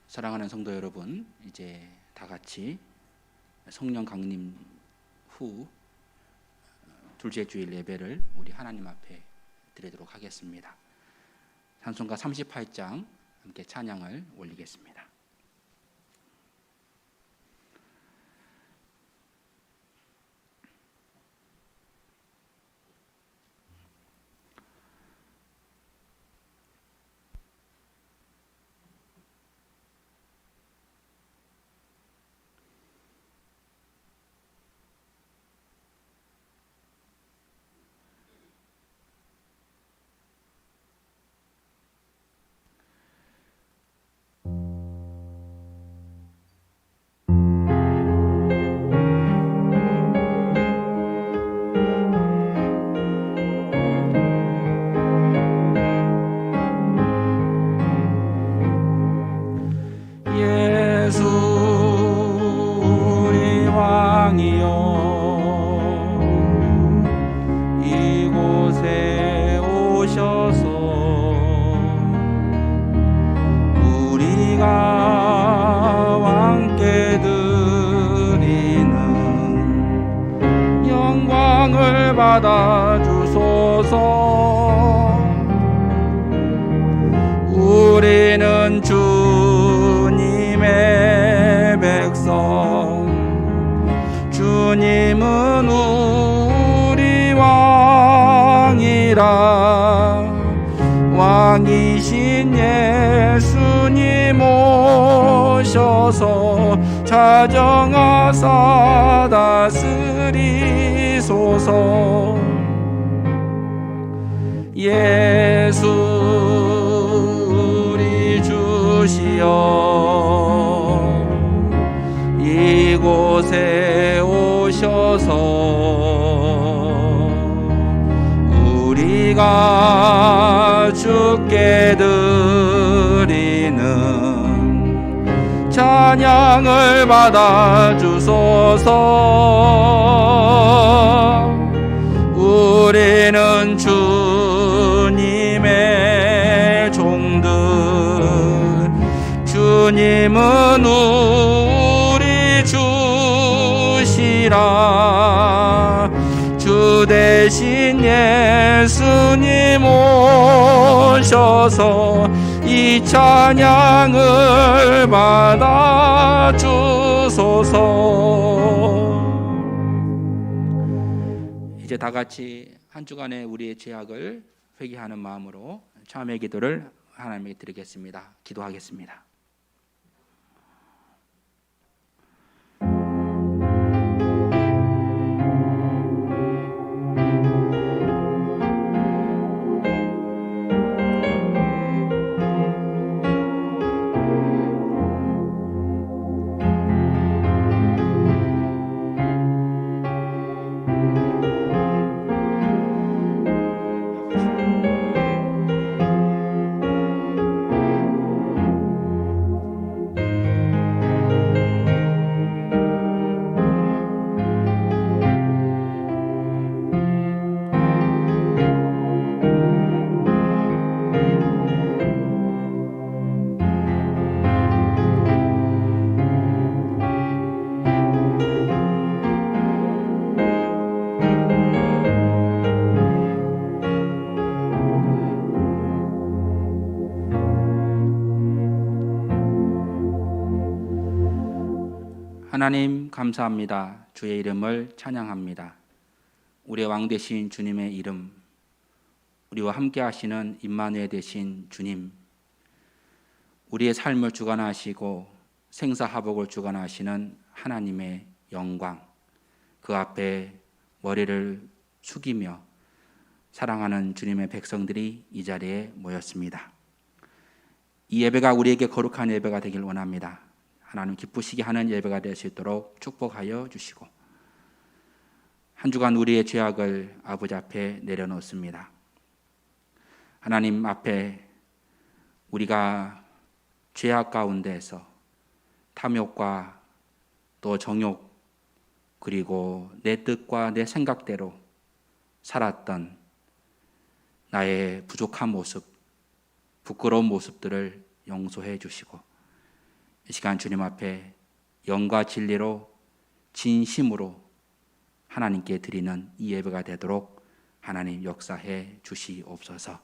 사랑하는 성도 여러분, 이제 다 같이 성령 강림 후 둘째 주일 예배를 우리 하나님 앞에 드리도록 하겠습니다. 찬송가 38장 함께 찬양을 올리겠습니다. 받아주소서. 우리는 주님의 백성, 주님은 우리 왕이라. 왕이신 예수님 오셔서 자정하사 다스리소서. 예수 우리 주시여, 이곳에 오셔서 우리가 주께 드리는 찬양을 받아주소서. 우리는 주님의 종들, 주님은 우리 주시라. 주 대신 예수님 오셔서 이 찬양을 받아주소서. 이제 다 같이 한 주간의 우리의 죄악을 회개하는 마음으로 참회 기도를 하나님께 드리겠습니다. 기도하겠습니다. 하나님 감사합니다. 주의 이름을 찬양합니다. 우리의 왕 되신 주님의 이름, 우리와 함께 하시는 임마누엘 되신 주님, 우리의 삶을 주관하시고 생사화복을 주관하시는 하나님의 영광, 그 앞에 머리를 숙이며 사랑하는 주님의 백성들이 이 자리에 모였습니다. 이 예배가 우리에게 거룩한 예배가 되길 원합니다. 하나님 기쁘시게 하는 예배가 될 수 있도록 축복하여 주시고, 한 주간 우리의 죄악을 아버지 앞에 내려놓습니다. 하나님 앞에 우리가 죄악 가운데에서 탐욕과 또 정욕, 그리고 내 뜻과 내 생각대로 살았던 나의 부족한 모습, 부끄러운 모습들을 용서해 주시고, 이 시간 주님 앞에 영과 진리로 진심으로 하나님께 드리는 이 예배가 되도록 하나님 역사해 주시옵소서.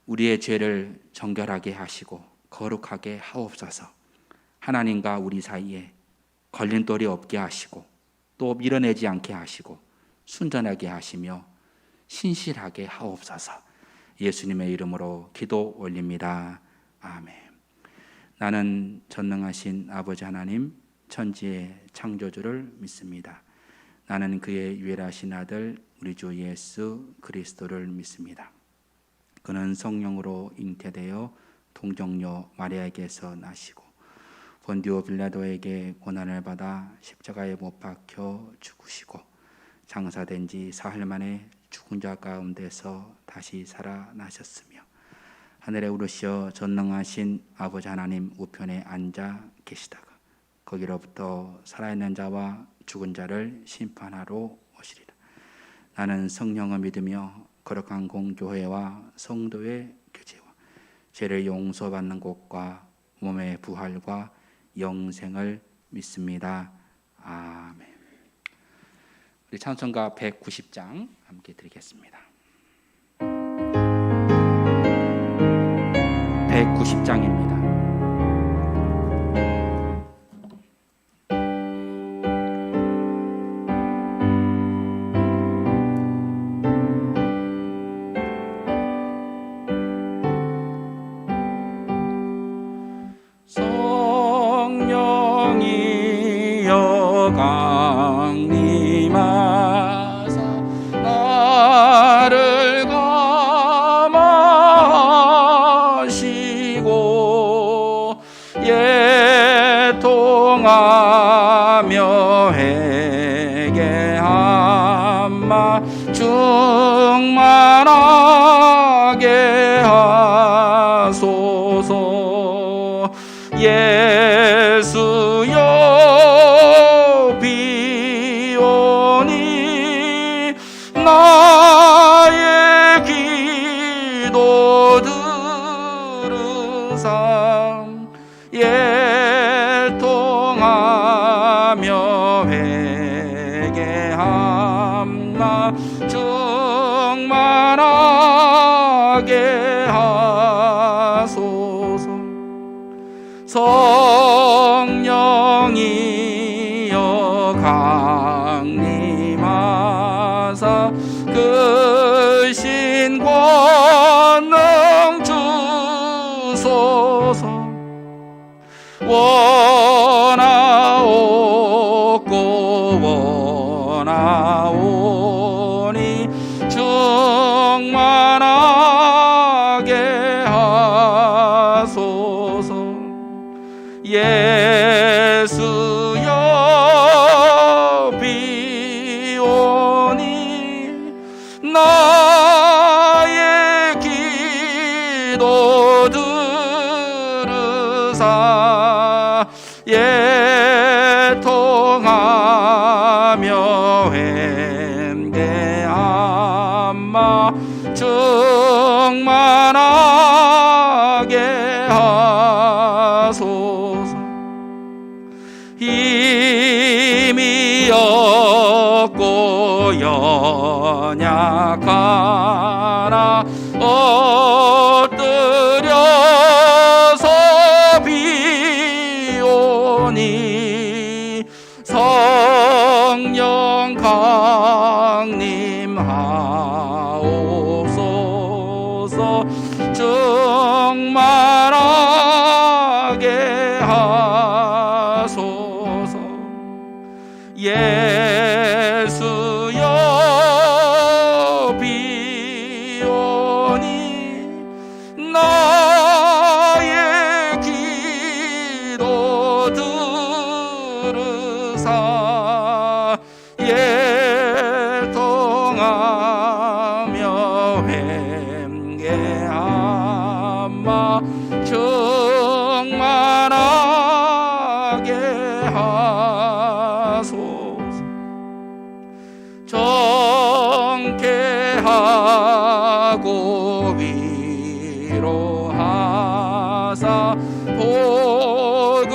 우리의 죄를 정결하게 하시고 거룩하게 하옵소서. 하나님과 우리 사이에 걸림돌이 없게 하시고 또 밀어내지 않게 하시고 순전하게 하시며 신실하게 하옵소서. 예수님의 이름으로 기도 올립니다. 아멘. 나는 전능하신 아버지 하나님 천지의 창조주를 믿습니다. 나는 그의 유일하신 아들 우리 주 예수 그리스도를 믿습니다. 그는 성령으로 잉태되어 동정녀 마리아에게서 나시고 본디오 빌라도에게 고난을 받아 십자가에 못 박혀 죽으시고 장사된 지 사흘 만에 죽은 자 가운데서 다시 살아나셨으며 하늘에 오르시어 전능하신 아버지 하나님 우편에 앉아 계시다가 거기로부터 살아있는 자와 죽은 자를 심판하러 오시리라. 나는 성령을 믿으며 거룩한 공교회와 성도의 교제와 죄를 용서받는 곳과 몸의 부활과 영생을 믿습니다. 아멘. 우리 찬송가 190장 함께 드리겠습니다. 190장입니다. 성령이여 강림하사 나를 감하시고 예통하며 회개함마 충만하게 하소서. 예수여 비오니 나의 기도 들으사 예통하며 회개함나 충만하게 하소서. 성령이여 강림하사 그 신권능 주소서. 원하옵고 원하오니 충만하게 하소서. 예수여 비오니 나의 기도 들으사 예통하며 회개함마 충만하게 하소서. 힘이 없고 연약하나 엎드려서 비오니 성령 강림하옵소서. 충만하게 하소서. 예수여 비오니 나의 기도 들으사 예통하며 회개함마 충만하게 하소서. 정케하고 위로하사 복을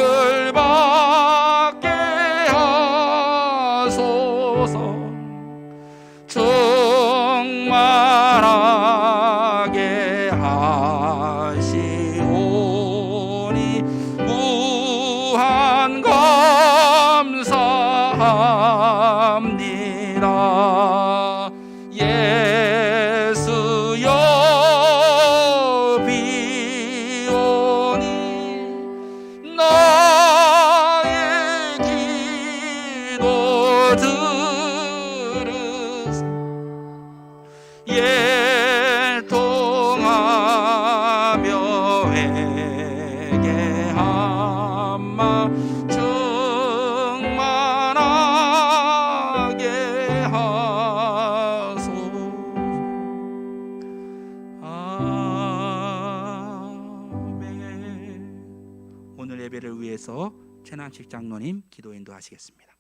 예배를 위해서 최남식 장로님 기도 인도하시겠습니다.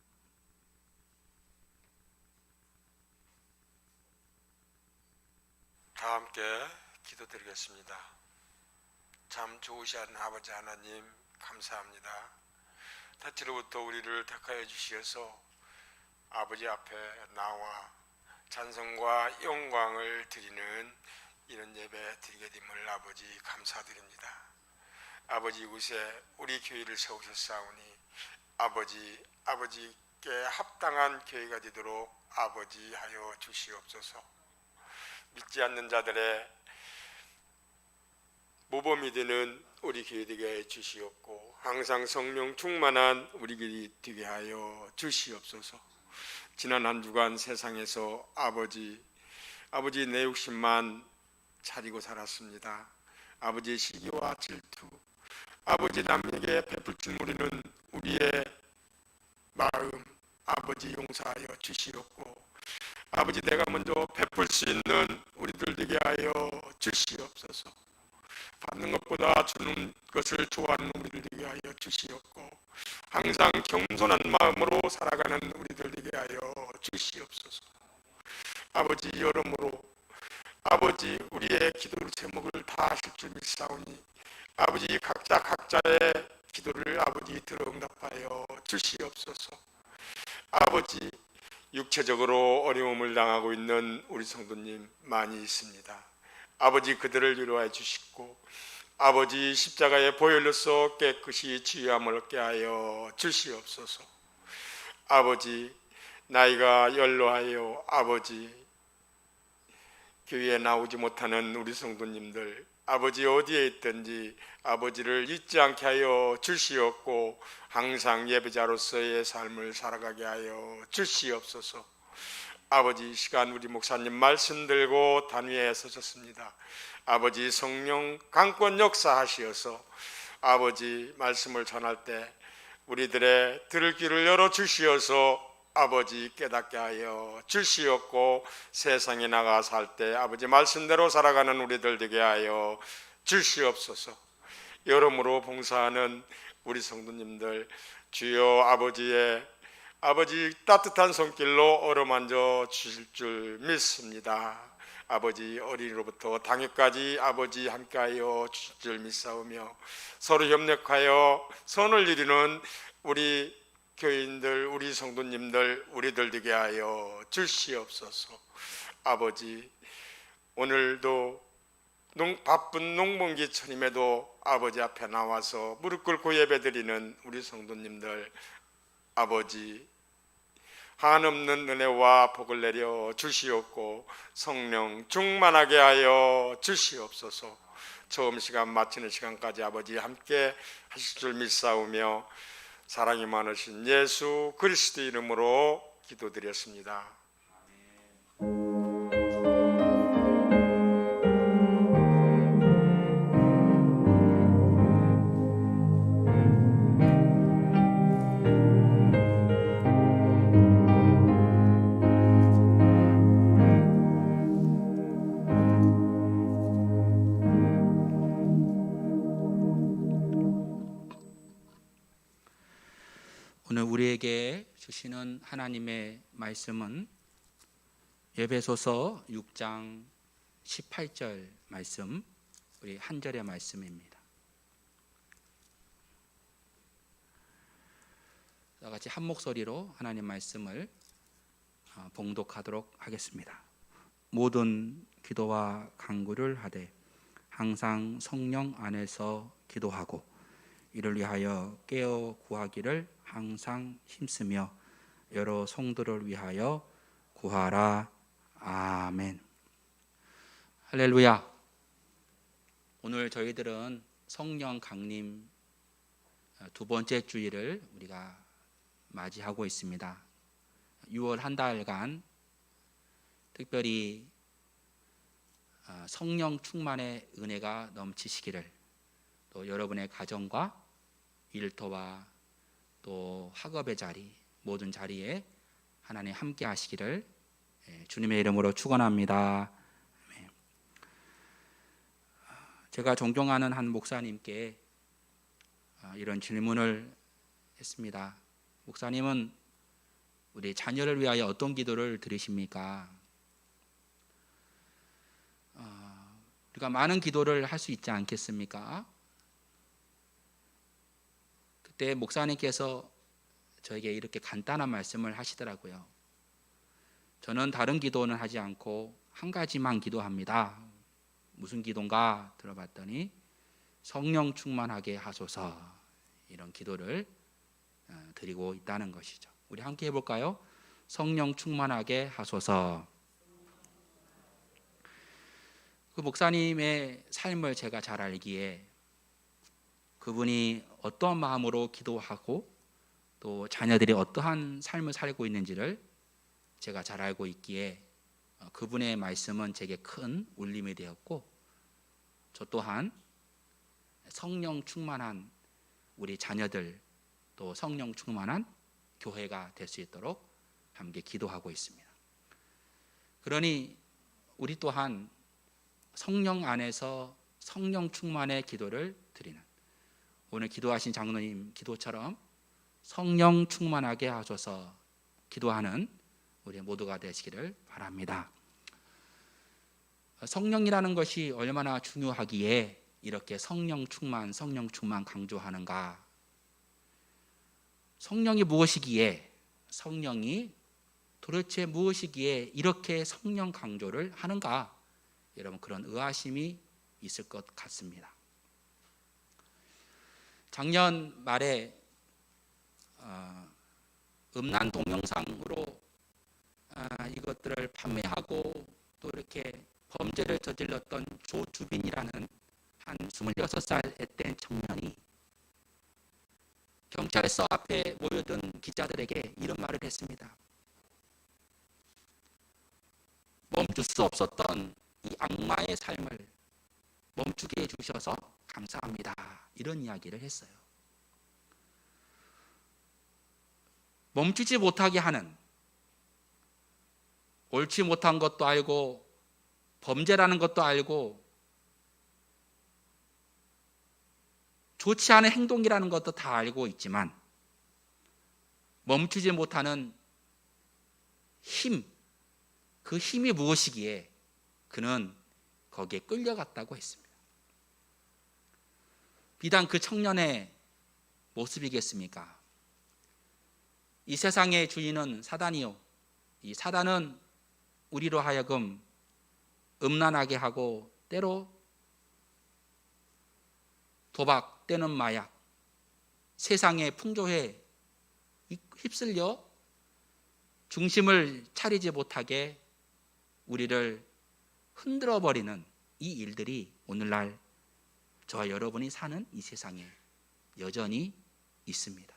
다 함께 기도드리겠습니다. 참 좋으신 아버지 하나님 감사합니다. 태초로부터 우리를 택하여 주시어서 아버지 앞에 나와 찬송과 영광을 드리는 이런 예배 드리게 됨을 아버지 감사드립니다. 아버지 이곳에 우리 교회를 세우셨사오니 아버지께 합당한 교회가 되도록 아버지 하여 주시옵소서. 믿지 않는 자들의 모범이 되는 우리 교회 되게 주시옵고 항상 성령 충만한 우리 교회 되게 하여 주시옵소서. 지난 한 주간 세상에서 아버지 내 욕심만 차리고 살았습니다. 아버지의 시기와 질투, 아버지 남에게 베풀 줄 모르는 우리의 마음 아버지 용서하여 주시옵고 아버지 내가 먼저 베풀 수 있는 우리들 되게 하여 주시옵소서. 받는 것보다 주는 것을 좋아하는 우리들 되게 하여 주시옵고 항상 겸손한 마음으로 살아가는 우리들 되게 하여 주시옵소서. 아버지 여러모로 아버지 우리의 기도 제목을 다 하실 줄 믿사오니 아버지 각자의 기도를 아버지 들어 응답하여 주시옵소서. 아버지 육체적으로 어려움을 당하고 있는 우리 성도님 많이 있습니다. 아버지 그들을 위로해 주시고 아버지 십자가의 보혈로서 깨끗이 치유함을 얻게 하여 주시옵소서. 아버지 나이가 연로하여 아버지 교회에 나오지 못하는 우리 성도님들 아버지 어디에 있든지 아버지를 잊지 않게 하여 주시옵고 항상 예배자로서의 삶을 살아가게 하여 주시옵소서. 아버지 시간 우리 목사님 말씀 들고 단위에 서셨습니다. 아버지 성령 강권 역사하시어서 아버지 말씀을 전할 때 우리들의 들을 귀를 열어 주시어서 아버지 깨닫게 하여 주시옵고 세상에 나가 살 때 아버지 말씀대로 살아가는 우리들 되게 하여 주시옵소서. 여러모로 봉사하는 우리 성도님들 주여 아버지 따뜻한 손길로 어루만져 주실 줄 믿습니다. 아버지 어린이로부터 당회까지 아버지 함께하여 주실 줄 믿사오며 서로 협력하여 선을 이루는 우리 교인들 우리 성도님들 우리들 되게 하여 주시옵소서. 아버지 오늘도 바쁜 농번기철임에도 아버지 앞에 나와서 무릎 꿇고 예배드리는 우리 성도님들 아버지 한없는 은혜와 복을 내려 주시옵고 성령 충만하게 하여 주시옵소서. 처음 시간 마치는 시간까지 아버지 함께 하실 줄 믿사오며 사랑이 많으신 예수 그리스도 이름으로 기도드렸습니다. 오늘 우리에게 주시는 하나님의 말씀은 에베소서 6장 18절 말씀, 우리 한 절의 말씀입니다. 다 같이 한 목소리로 하나님 말씀을 봉독하도록 하겠습니다. 모든 기도와 간구를 하되 항상 성령 안에서 기도하고 이를 위하여 깨어 구하기를 항상 힘쓰며 여러 성도를 위하여 구하라. 아멘. 할렐루야. 오늘 저희들은 성령 강림 두 번째 주일을 우리가 맞이하고 있습니다. 6월 한 달간 특별히 성령 충만의 은혜가 넘치시기를, 또 여러분의 가정과 일터와 또 학업의 자리, 모든 자리에 하나님 함께 하시기를 주님의 이름으로 축원합니다. 제가 존경하는 한 목사님께 이런 질문을 했습니다. 목사님은 우리 자녀를 위하여 어떤 기도를 드리십니까? 우리가 많은 기도를 할 수 있지 않겠습니까? 그때 목사님께서 저에게 이렇게 간단한 말씀을 하시더라고요. 저는 다른 기도는 하지 않고 한 가지만 기도합니다. 무슨 기도인가 들어봤더니 성령 충만하게 하소서, 이런 기도를 드리고 있다는 것이죠. 우리 함께 해볼까요? 성령 충만하게 하소서. 그 목사님의 삶을 제가 잘 알기에 그분이 어떠한 마음으로 기도하고 또 자녀들이 어떠한 삶을 살고 있는지를 제가 잘 알고 있기에 그분의 말씀은 제게 큰 울림이 되었고, 저 또한 성령 충만한 우리 자녀들, 또 성령 충만한 교회가 될 수 있도록 함께 기도하고 있습니다. 그러니 우리 또한 성령 안에서 성령 충만의 기도를 드리는, 오늘 기도하신 장로님 기도처럼 성령 충만하게 하소서 기도하는 우리 모두가 되시기를 바랍니다. 성령이라는 것이 얼마나 중요하기에 이렇게 성령 충만 강조하는가? 성령이 무엇이기에, 성령이 도대체 무엇이기에 이렇게 성령 강조를 하는가? 여러분, 그런 의아심이 있을 것 같습니다. 작년 말에 음란 동영상으로 이것들을 판매하고 또 이렇게 범죄를 저질렀던 조주빈이라는 한 26살 된 청년이 경찰서 앞에 모여든 기자들에게 이런 말을 했습니다. 멈출 수 없었던 이 악마의 삶을 멈추게 해주셔서 감사합니다. 이런 이야기를 했어요. 멈추지 못하게 하는, 옳지 못한 것도 알고 범죄라는 것도 알고 좋지 않은 행동이라는 것도 다 알고 있지만 멈추지 못하는 힘, 그 힘이 무엇이기에 그는 거기에 끌려갔다고 했습니다. 비단 그 청년의 모습이겠습니까? 이 세상의 주인은 사단이요, 이 사단은 우리로 하여금 음란하게 하고 때로 도박, 때는 마약, 세상의 풍조에 휩쓸려 중심을 차리지 못하게 우리를 흔들어버리는 이 일들이 오늘날 저와 여러분이 사는 이 세상에 여전히 있습니다.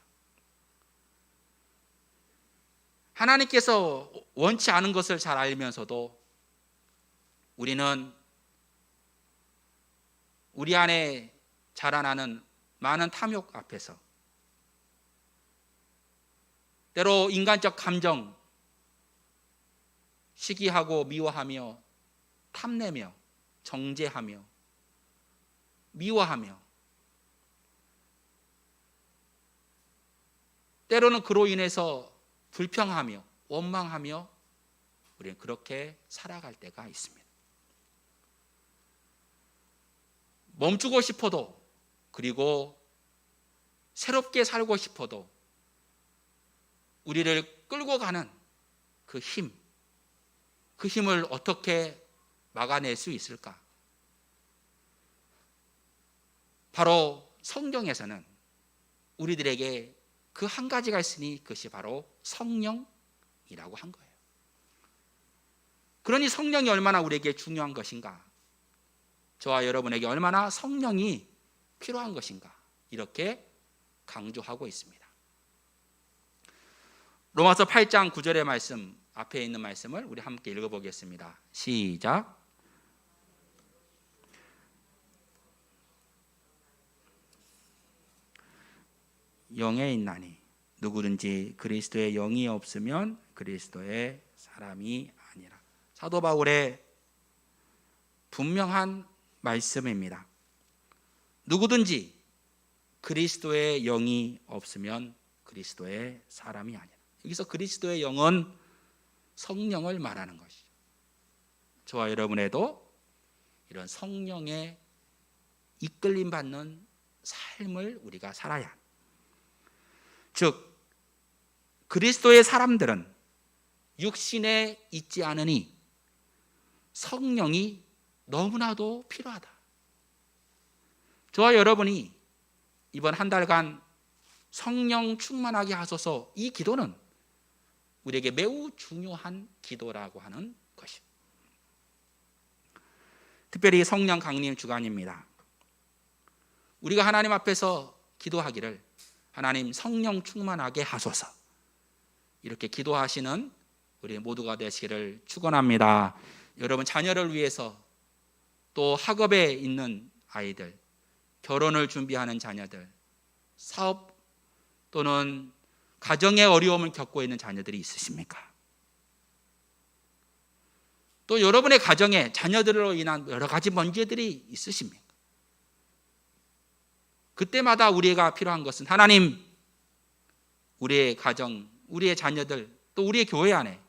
하나님께서 원치 않은 것을 잘 알면서도 우리는 우리 안에 자라나는 많은 탐욕 앞에서 때로 인간적 감정, 시기하고 미워하며 탐내며 정죄하며 미워하며 때로는 그로 인해서 불평하며 원망하며 우리는 그렇게 살아갈 때가 있습니다. 멈추고 싶어도, 그리고 새롭게 살고 싶어도 우리를 끌고 가는 그 힘, 그 힘을 어떻게 막아낼 수 있을까? 바로 성경에서는 우리들에게 그 한 가지가 있으니 그것이 바로 성령이라고 한 거예요. 그러니 성령이 얼마나 우리에게 중요한 것인가? 저와 여러분에게 얼마나 성령이 필요한 것인가? 이렇게 강조하고 있습니다. 로마서 8장 9절의 말씀, 앞에 있는 말씀을 우리 함께 읽어보겠습니다. 시작. 영에 있나니 누구든지 그리스도의 영이 없으면 그리스도의 사람이 아니라. 사도 바울의 분명한 말씀입니다. 누구든지 그리스도의 영이 없으면 그리스도의 사람이 아니라. 여기서 그리스도의 영은 성령을 말하는 것이죠. 저와 여러분에도 이런 성령의 이끌림 받는 삶을 우리가 살아야 합니다. 즉 그리스도의 사람들은 육신에 있지 않으니 성령이 너무나도 필요하다. 저와 여러분이 이번 한 달간 성령 충만하게 하소서, 이 기도는 우리에게 매우 중요한 기도라고 하는 것입니다. 특별히 성령 강림 주간입니다. 우리가 하나님 앞에서 기도하기를 하나님 성령 충만하게 하소서, 이렇게 기도하시는 우리 모두가 되시기를 축원합니다. 여러분 자녀를 위해서, 또 학업에 있는 아이들, 결혼을 준비하는 자녀들, 사업 또는 가정의 어려움을 겪고 있는 자녀들이 있으십니까? 또 여러분의 가정에 자녀들로 인한 여러 가지 문제들이 있으십니까? 그때마다 우리가 필요한 것은 하나님, 우리의 가정, 우리의 자녀들, 또 우리의 교회 안에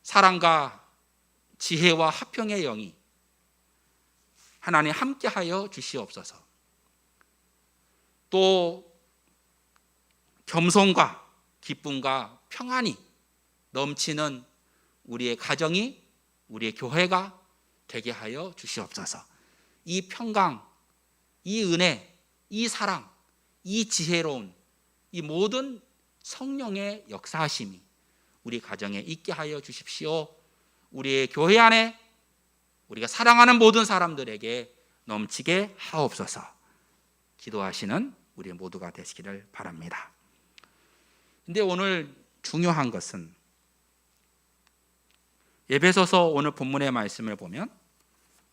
사랑과 지혜와 화평의 영이 하나님 함께하여 주시옵소서. 또 겸손과 기쁨과 평안이 넘치는 우리의 가정이, 우리의 교회가 되게 하여 주시옵소서. 이 평강, 이 은혜, 이 사랑, 이 지혜로운 이 모든 성령의 역사하심이 우리 가정에 있게 하여 주십시오. 우리의 교회 안에 우리가 사랑하는 모든 사람들에게 넘치게 하옵소서. 기도하시는 우리 모두가 되시기를 바랍니다. 근데 오늘 중요한 것은 에베소서 오늘 본문의 말씀을 보면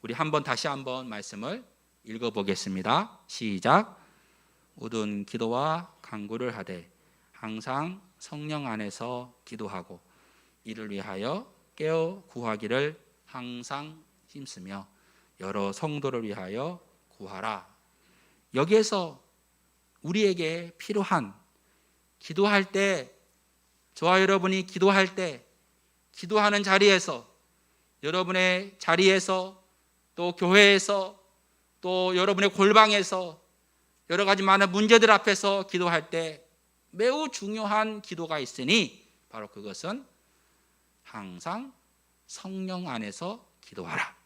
우리 다시 한번 말씀을 읽어보겠습니다. 시작. 모든 기도와 간구를 하되 항상 성령 안에서 기도하고 이를 위하여 깨어 구하기를 항상 힘쓰며 여러 성도를 위하여 구하라. 여기에서 우리에게 필요한, 기도할 때, 저와 여러분이 기도할 때, 기도하는 자리에서, 여러분의 자리에서, 또 교회에서, 또 여러분의 골방에서 여러 가지 많은 문제들 앞에서 기도할 때 매우 중요한 기도가 있으니 바로 그것은 항상 성령 안에서 기도하라.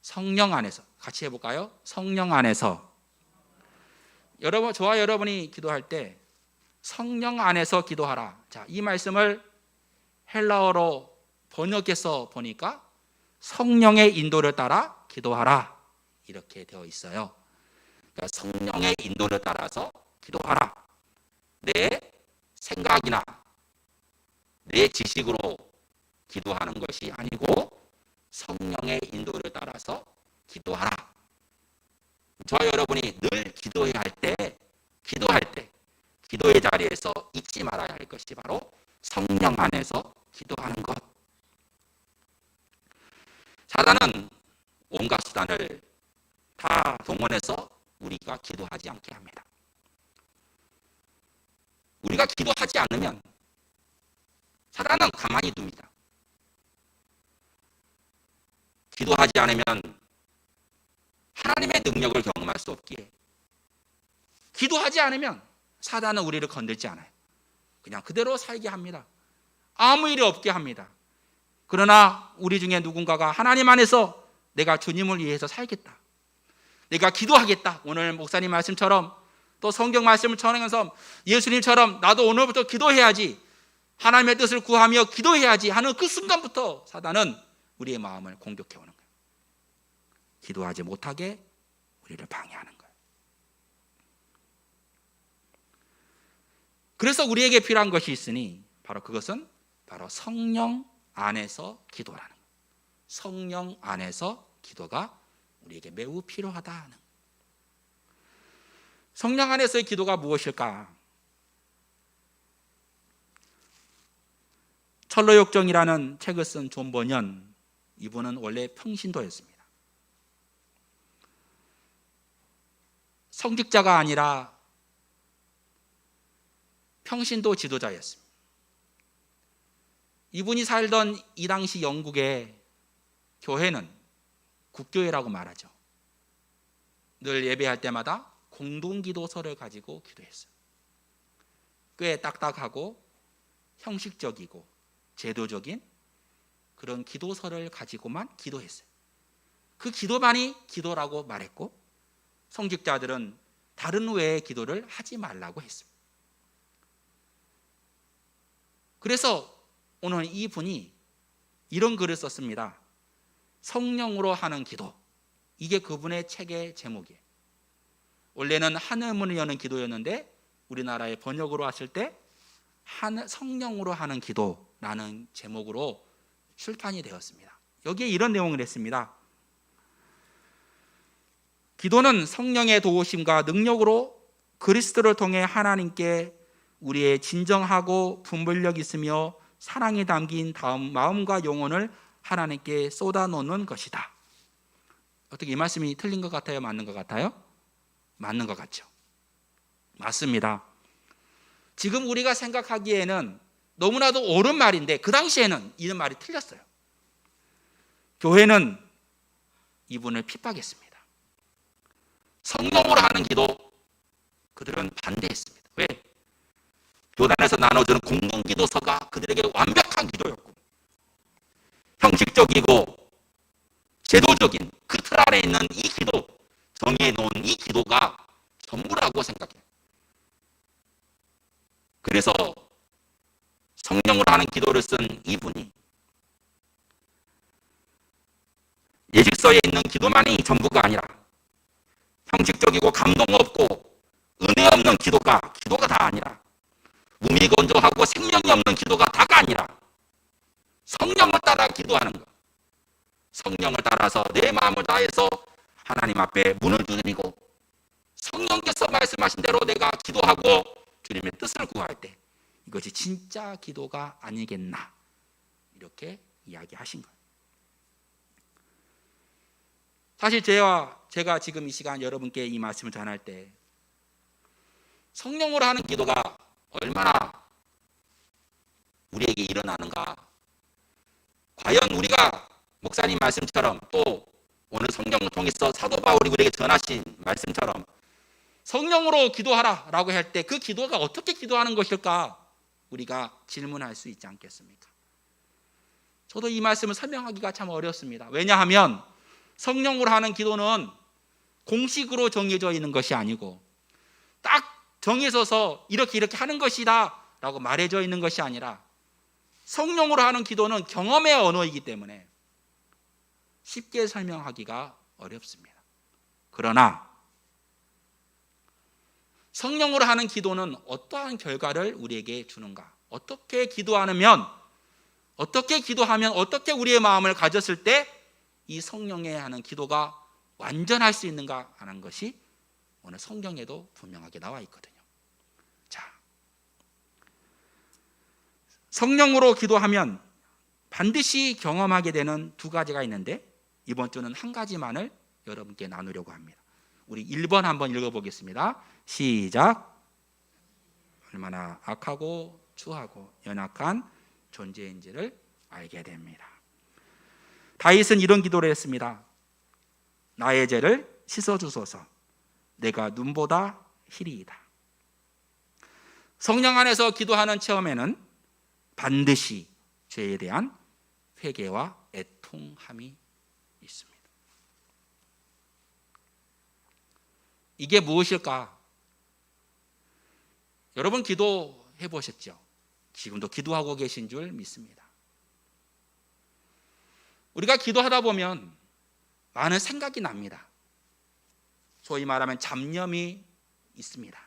성령 안에서, 같이 해볼까요? 성령 안에서. 여러분, 저와 여러분이 기도할 때 성령 안에서 기도하라. 자, 이 말씀을 헬라어로 번역해서 보니까 성령의 인도를 따라 기도하라, 이렇게 되어 있어요. 그러니까 성령의 인도를 따라서 기도하라. 내 생각이나 내 지식으로 기도하는 것이 아니고 성령의 인도를 따라서 기도하라. 저와 여러분이 늘 기도해야 할 때, 기도의 자리에서 잊지 말아야 할 것이 바로 성령 안에서 기도하는 것. 사단은 온갖 수단을 다 동원해서 우리가 기도하지 않게 합니다. 우리가 기도하지 않으면 사단은 가만히 둡니다. 기도하지 않으면 하나님의 능력을 경험할 수 없기에, 기도하지 않으면 사단은 우리를 건들지 않아요. 그냥 그대로 살게 합니다. 아무 일이 없게 합니다. 그러나 우리 중에 누군가가 하나님 안에서 내가 주님을 위해서 살겠다, 내가 기도하겠다, 오늘 목사님 말씀처럼 또 성경 말씀을 전하면서 예수님처럼 나도 오늘부터 기도해야지, 하나님의 뜻을 구하며 기도해야지 하는 그 순간부터 사단은 우리의 마음을 공격해 오는 거예요. 기도하지 못하게 우리를 방해하는 거예요. 그래서 우리에게 필요한 것이 있으니 바로 그것은 바로 성령 안에서 기도라는 거예요. 성령 안에서 기도가 우리에게 매우 필요하다는 거예요. 성령 안에서의 기도가 무엇일까? 철로역정이라는 책을 쓴 존 번연, 이분은 원래 평신도였습니다. 성직자가 아니라 평신도 지도자였습니다. 이분이 살던 이 당시 영국의 교회는 국교회라고 말하죠. 늘 예배할 때마다 공동기도서를 가지고 기도했어요. 꽤 딱딱하고 형식적이고 제도적인 그런 기도서를 가지고만 기도했어요. 그 기도만이 기도라고 말했고, 성직자들은 다른 외의 기도를 하지 말라고 했습니다. 그래서 오늘 이분이 이런 글을 썼습니다. 성령으로 하는 기도. 이게 그분의 책의 제목이에요. 원래는 하늘 문을 여는 기도였는데 우리나라에 번역으로 왔을 때 성령으로 하는 기도라는 제목으로 출판이 되었습니다. 여기에 이런 내용을 했습니다. 기도는 성령의 도우심과 능력으로 그리스도를 통해 하나님께 우리의 진정하고 분별력 있으며 사랑이 담긴 마음과 영혼을 하나님께 쏟아놓는 것이다. 어떻게 이 말씀이 틀린 것 같아요? 맞는 것 같아요? 맞는 것 같죠. 맞습니다. 지금 우리가 생각하기에는 너무나도 옳은 말인데 그 당시에는 이런 말이 틀렸어요. 교회는 이분을 핍박했습니다. 성령으로 하는 기도 그들은 반대했습니다. 왜? 교단에서 나눠주는 공동기도서가 그들에게 완벽한 기도였고, 형식적이고 제도적인 그 틀 안에 있는 이 기도, 정의해 놓은 이 기도가 전부라고 생각해요. 그래서 성령으로 하는 기도를 쓴 이분이 예식서에 있는 기도만이 전부가 아니라 형식적이고 감동 없고 은혜 없는 기도가 다 아니라 무미건조하고 생명이 없는 기도가 다가 아니라 성령을 따라 기도하는 것, 성령을 따라서 내 마음을 다해서 하나님 앞에 문을 두드리고 성령께서 말씀하신 대로 내가 기도하고 주님의 뜻을 구할 때 이것이 진짜 기도가 아니겠나, 이렇게 이야기하신 거예요. 사실 제가 지금 이 시간 여러분께 이 말씀을 전할 때 성령으로 하는 기도가 얼마나 우리에게 일어나는가, 과연 우리가 목사님 말씀처럼 또 오늘 성령을 통해서 사도 바울이 우리에게 전하신 말씀처럼 성령으로 기도하라 라고 할 때 그 기도가 어떻게 기도하는 것일까 우리가 질문할 수 있지 않겠습니까? 저도 이 말씀을 설명하기가 참 어렵습니다. 왜냐하면 성령으로 하는 기도는 공식으로 정해져 있는 것이 아니고 딱 정해져서 이렇게 하는 것이다 라고 말해져 있는 것이 아니라 성령으로 하는 기도는 경험의 언어이기 때문에 쉽게 설명하기가 어렵습니다. 그러나 성령으로 하는 기도는 어떠한 결과를 우리에게 주는가? 어떻게 기도하면 어떻게 우리의 마음을 가졌을 때 이 성령에 하는 기도가 완전할 수 있는가 하는 것이 오늘 성경에도 분명하게 나와 있거든요. 자, 성령으로 기도하면 반드시 경험하게 되는 두 가지가 있는데 이번 주는 한 가지만을 여러분께 나누려고 합니다. 우리 1번 한번 읽어보겠습니다. 시작. 얼마나 악하고 추하고 연약한 존재인지를 알게 됩니다. 다윗은 이런 기도를 했습니다. 나의 죄를 씻어주소서. 내가 눈보다 희리이다. 성령 안에서 기도하는 체험에는 반드시 죄에 대한 회개와 애통함이 있습니다. 이게 무엇일까? 여러분 기도해 보셨죠? 지금도 기도하고 계신 줄 믿습니다. 우리가 기도하다 보면 많은 생각이 납니다. 소위 말하면 잡념이 있습니다.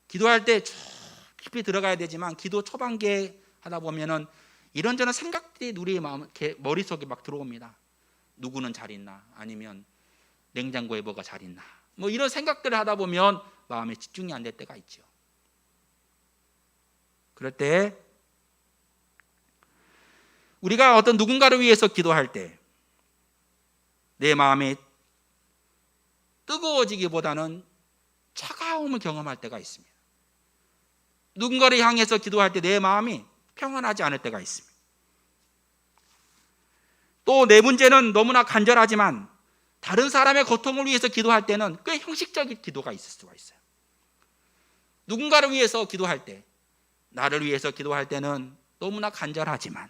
기도할 때 깊이 들어가야 되지만 기도 초반기에 하다 보면은 이런저런 생각들이 우리의 머릿속에 막 들어옵니다. 누구는 잘 있나? 아니면 냉장고에 뭐가 잘 있나? 뭐 이런 생각들을 하다 보면 마음에 집중이 안 될 때가 있죠. 그럴 때 우리가 어떤 누군가를 위해서 기도할 때 내 마음이 뜨거워지기보다는 차가움을 경험할 때가 있습니다. 누군가를 향해서 기도할 때 내 마음이 평안하지 않을 때가 있습니다. 또 내 문제는 너무나 간절하지만 다른 사람의 고통을 위해서 기도할 때는 꽤 형식적인 기도가 있을 수가 있어요. 누군가를 위해서 기도할 때, 나를 위해서 기도할 때는 너무나 간절하지만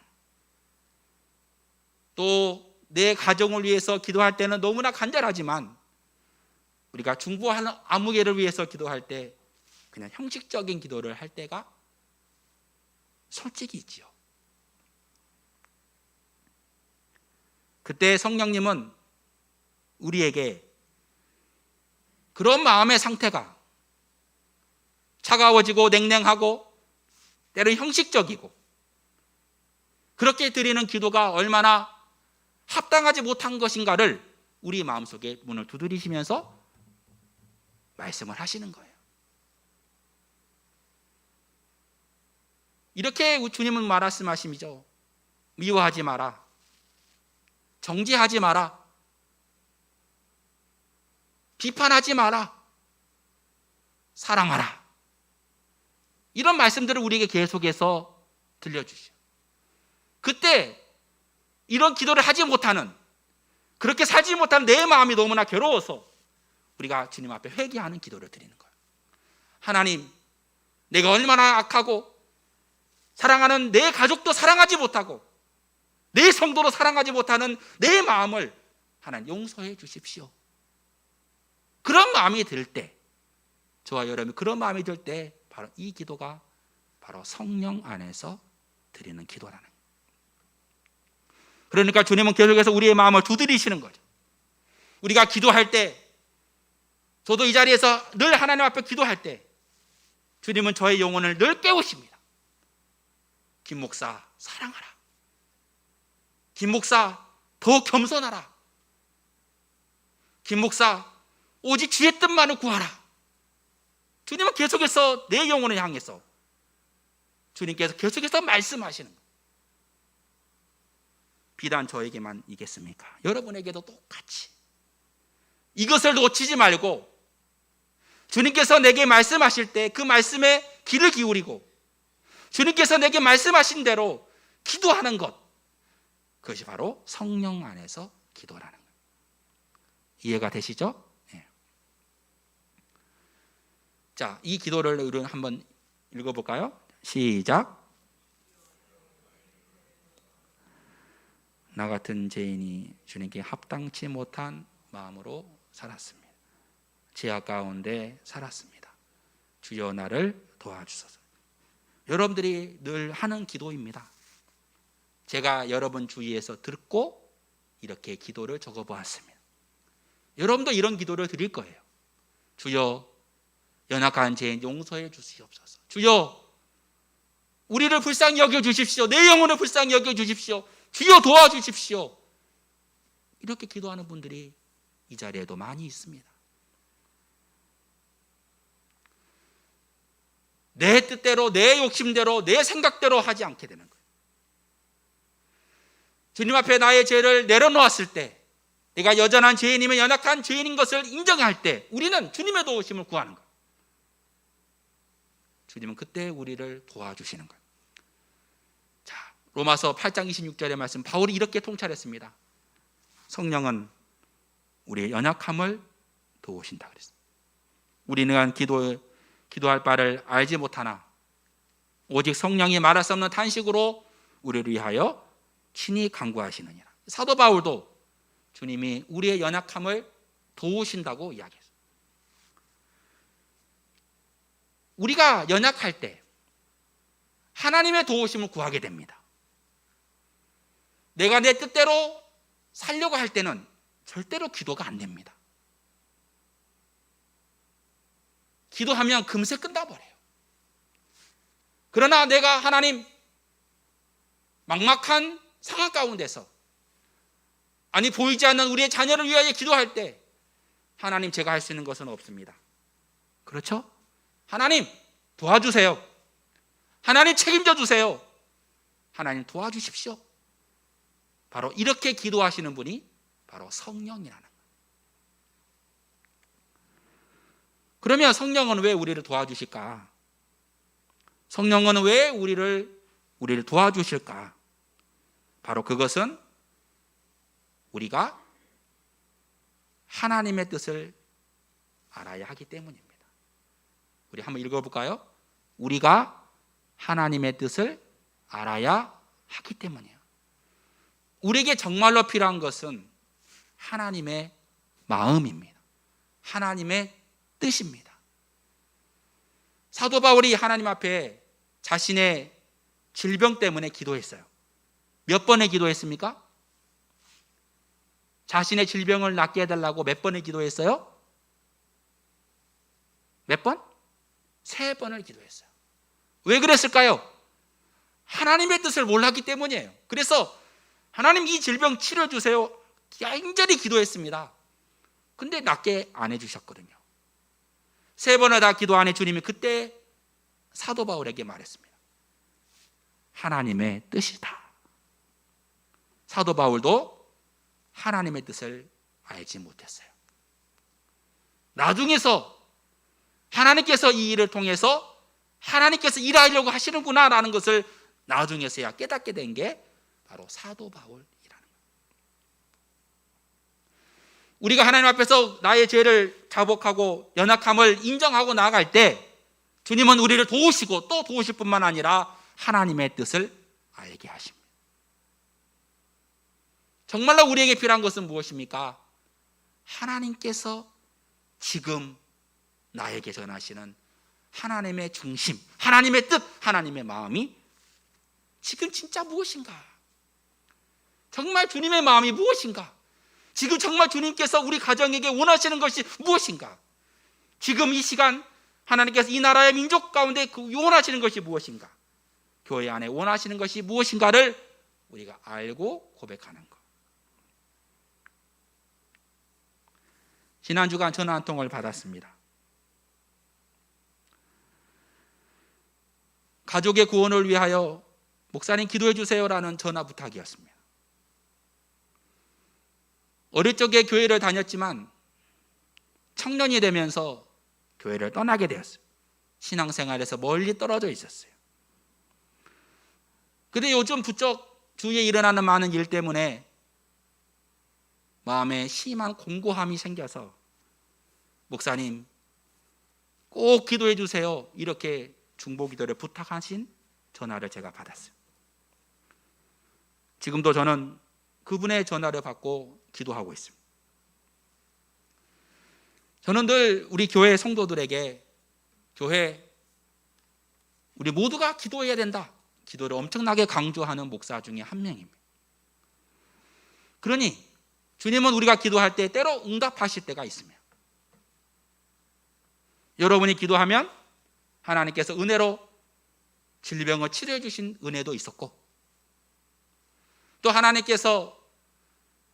또 내 가정을 위해서 기도할 때는 너무나 간절하지만 우리가 중보하는 아무개를 위해서 기도할 때 그냥 형식적인 기도를 할 때가 솔직히 있지요. 그때 성령님은 우리에게 그런 마음의 상태가 차가워지고 냉랭하고 때로는 형식적이고 그렇게 드리는 기도가 얼마나 합당하지 못한 것인가를 우리 마음속에 문을 두드리시면서 말씀을 하시는 거예요. 이렇게 주님은 말씀하시죠. 미워하지 마라. 정죄하지 마라. 비판하지 마라. 사랑하라. 이런 말씀들을 우리에게 계속해서 들려주시죠. 그때 이런 기도를 하지 못하는, 그렇게 살지 못하는 내 마음이 너무나 괴로워서 우리가 주님 앞에 회개하는 기도를 드리는 거예요. 하나님, 내가 얼마나 악하고 사랑하는 내 가족도 사랑하지 못하고 내 성도도 사랑하지 못하는 내 마음을 하나님 용서해 주십시오. 그런 마음이 들 때, 저와 여러분이 그런 마음이 들 때 바로 이 기도가 바로 성령 안에서 드리는 기도라는 거예요. 그러니까 주님은 계속해서 우리의 마음을 두드리시는 거죠. 우리가 기도할 때, 저도 이 자리에서 늘 하나님 앞에 기도할 때 주님은 저의 영혼을 늘 깨우십니다. 김 목사 사랑하라. 김 목사 더 겸손하라. 김 목사 오직 주의 뜻만을 구하라. 주님은 계속해서 내 영혼을 향해서 주님께서 계속해서 말씀하시는 거예요. 비단 저에게만 이겠습니까? 여러분에게도 똑같이 이것을 놓치지 말고 주님께서 내게 말씀하실 때 그 말씀에 귀를 기울이고 주님께서 내게 말씀하신 대로 기도하는 것, 그것이 바로 성령 안에서 기도라는 거예요. 이해가 되시죠? 네. 자, 이 기도를 우리는 한번 읽어볼까요? 시작. 나 같은 죄인이 주님께 합당치 못한 마음으로 살았습니다. 죄악 가운데 살았습니다. 주여 나를 도와주소서. 여러분들이 늘 하는 기도입니다. 제가 여러분 주위에서 듣고 이렇게 기도를 적어보았습니다. 여러분도 이런 기도를 드릴 거예요. 주여 연약한 죄인 용서해 주시옵소서. 주여 우리를 불쌍히 여겨주십시오. 내 영혼을 불쌍히 여겨주십시오. 주여 도와주십시오. 이렇게 기도하는 분들이 이 자리에도 많이 있습니다. 내 뜻대로, 내 욕심대로, 내 생각대로 하지 않게 되는 거예요. 주님 앞에 나의 죄를 내려놓았을 때, 내가 여전한 죄인이면 연약한 죄인인 것을 인정할 때 우리는 주님의 도우심을 구하는 거예요. 주님은 그때 우리를 도와주시는 거예요. 자, 로마서 8장 26절의 말씀, 바울이 이렇게 통찰했습니다. 성령은 우리의 연약함을 도우신다 그랬습니다. 우리는 기도할 바를 알지 못하나 오직 성령이 말할 수 없는 탄식으로 우리를 위하여 친히 간구하시느니라. 사도 바울도 주님이 우리의 연약함을 도우신다고 이야기했어요. 우리가 연약할 때 하나님의 도우심을 구하게 됩니다. 내가 내 뜻대로 살려고 할 때는 절대로 기도가 안 됩니다. 기도하면 금세 끝나버려요. 그러나 내가 하나님 막막한 상황 가운데서, 아니 보이지 않는 우리의 자녀를 위하여 기도할 때 하나님 제가 할 수 있는 것은 없습니다. 그렇죠? 하나님 도와주세요. 하나님 책임져 주세요. 하나님 도와주십시오. 바로 이렇게 기도하시는 분이 바로 성령이라는 거예요. 그러면 성령은 왜 우리를 도와주실까? 성령은 왜 우리를 도와주실까? 바로 그것은 우리가 하나님의 뜻을 알아야 하기 때문입니다. 우리 한번 읽어볼까요? 우리가 하나님의 뜻을 알아야 하기 때문이에요. 우리에게 정말로 필요한 것은 하나님의 마음입니다. 하나님의 뜻입니다. 사도 바울이 하나님 앞에 자신의 질병 때문에 기도했어요. 몇 번의 기도했습니까? 자신의 질병을 낫게 해달라고 몇 번의 기도했어요? 몇 번? 3번을 기도했어요. 왜 그랬을까요? 하나님의 뜻을 몰랐기 때문이에요. 그래서 하나님 이 질병 치료해주세요. 간절히 기도했습니다. 근데 낫게 안 해주셨거든요. 3번을 다 기도 안 해 주님이 그때 사도 바울에게 말했습니다. 하나님의 뜻이다. 사도 바울도 하나님의 뜻을 알지 못했어요. 나중에서 하나님께서 이 일을 통해서 하나님께서 일하려고 하시는구나 라는 것을 나중에서야 깨닫게 된 게 바로 사도 바울이라는 거예요. 우리가 하나님 앞에서 나의 죄를 자복하고 연약함을 인정하고 나아갈 때 주님은 우리를 도우시고 또 도우실 뿐만 아니라 하나님의 뜻을 알게 하십니다. 정말로 우리에게 필요한 것은 무엇입니까? 하나님께서 지금 나에게 전하시는 하나님의 중심, 하나님의 뜻, 하나님의 마음이 지금 진짜 무엇인가? 정말 주님의 마음이 무엇인가? 지금 정말 주님께서 우리 가정에게 원하시는 것이 무엇인가? 지금 이 시간 하나님께서 이 나라의 민족 가운데 원하시는 것이 무엇인가? 교회 안에 원하시는 것이 무엇인가를 우리가 알고 고백하는 것. 지난 주간 전화 한 통을 받았습니다. 가족의 구원을 위하여 목사님 기도해 주세요라는 전화 부탁이었습니다. 어릴 적에 교회를 다녔지만 청년이 되면서 교회를 떠나게 되었어요. 신앙생활에서 멀리 떨어져 있었어요. 그런데 요즘 부쩍 주위에 일어나는 많은 일 때문에 마음에 심한 공고함이 생겨서 목사님 꼭 기도해 주세요 이렇게 중보기도를 부탁하신 전화를 제가 받았어요. 지금도 저는 그분의 전화를 받고 기도하고 있습니다. 저는 늘 우리 교회 성도들에게 교회 우리 모두가 기도해야 된다. 기도를 엄청나게 강조하는 목사 중에 한 명입니다. 그러니 주님은 우리가 기도할 때 때로 응답하실 때가 있습니다. 여러분이 기도하면 하나님께서 은혜로 질병을 치료해 주신 은혜도 있었고 또 하나님께서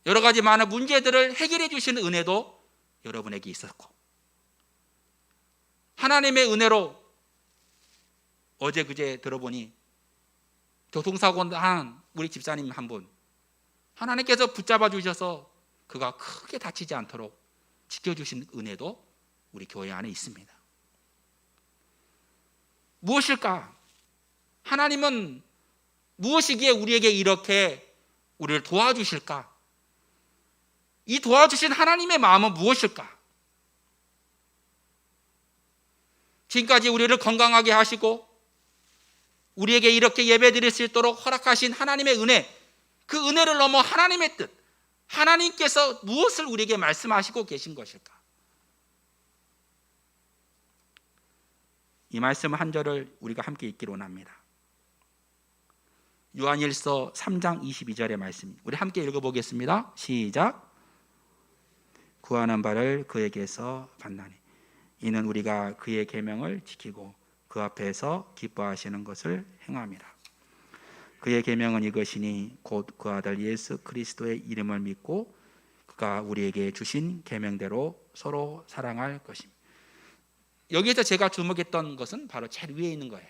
여러 가지 많은 문제들을 해결해 주시는 은혜도 여러분에게 있었고 하나님의 은혜로 어제 그제 들어보니 교통사고 난 우리 집사님 한 분 하나님께서 붙잡아 주셔서 그가 크게 다치지 않도록 지켜주신 은혜도 우리 교회 안에 있습니다. 무엇일까? 하나님은 무엇이기에 우리에게 이렇게 우리를 도와주실까? 이 도와주신 하나님의 마음은 무엇일까? 지금까지 우리를 건강하게 하시고 우리에게 이렇게 예배드릴 수 있도록 허락하신 하나님의 은혜, 그 은혜를 넘어 하나님의 뜻, 하나님께서 무엇을 우리에게 말씀하시고 계신 것일까? 이 말씀 한 절을 우리가 함께 읽기로 합니다. 요한일서 3장 22절의 말씀 우리 함께 읽어보겠습니다. 시작. 구하는 바를 그에게서 받나니 이는 우리가 그의 계명을 지키고 그 앞에서 기뻐하시는 것을 행함이라. 그의 계명은 이것이니 곧 그 아들 예수 그리스도의 이름을 믿고 그가 우리에게 주신 계명대로 서로 사랑할 것입니다. 여기에서 제가 주목했던 것은 바로 제일 위에 있는 거예요.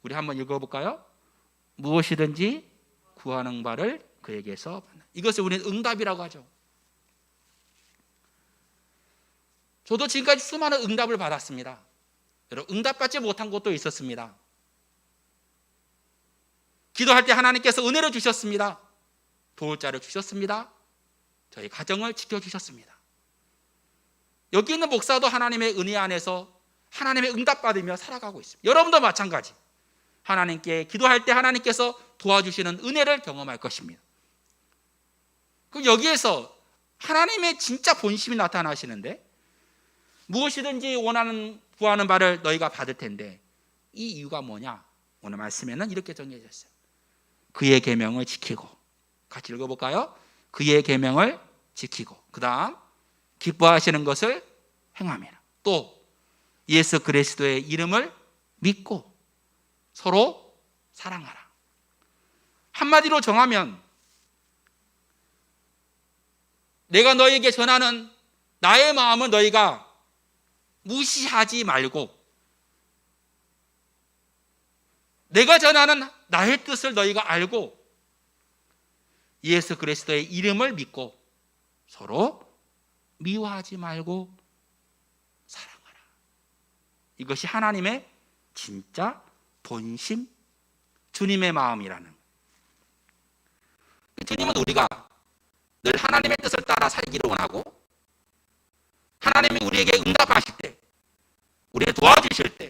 우리 한번 읽어볼까요? 무엇이든지 구하는 바를 그에게서 받나. 이것을 우리는 응답이라고 하죠. 저도 지금까지 수많은 응답을 받았습니다. 여러분, 응답받지 못한 것도 있었습니다. 기도할 때 하나님께서 은혜를 주셨습니다. 도울 자를 주셨습니다. 저희 가정을 지켜주셨습니다. 여기 있는 목사도 하나님의 은혜 안에서 하나님의 응답받으며 살아가고 있습니다. 여러분도 마찬가지. 하나님께 기도할 때 하나님께서 도와주시는 은혜를 경험할 것입니다. 그럼 여기에서 하나님의 진짜 본심이 나타나시는데, 무엇이든지 원하는 구하는 바를 너희가 받을 텐데, 이 이유가 뭐냐? 오늘 말씀에는 이렇게 정해져 있어요. 그의 계명을 지키고, 같이 읽어볼까요? 그의 계명을 지키고, 그 다음 기뻐하시는 것을 행함이라. 또 예수 그리스도의 이름을 믿고 서로 사랑하라. 한마디로 정하면, 내가 너에게 전하는 나의 마음을 너희가 무시하지 말고, 내가 전하는 나의 뜻을 너희가 알고 예수 그리스도의 이름을 믿고 서로 미워하지 말고 사랑하라. 이것이 하나님의 진짜 본심, 주님의 마음이라는. 주님은 우리가 늘 하나님의 뜻을 따라 살기를 원하고, 하나님이 우리에게 응답하실 때, 우리를 도와주실 때,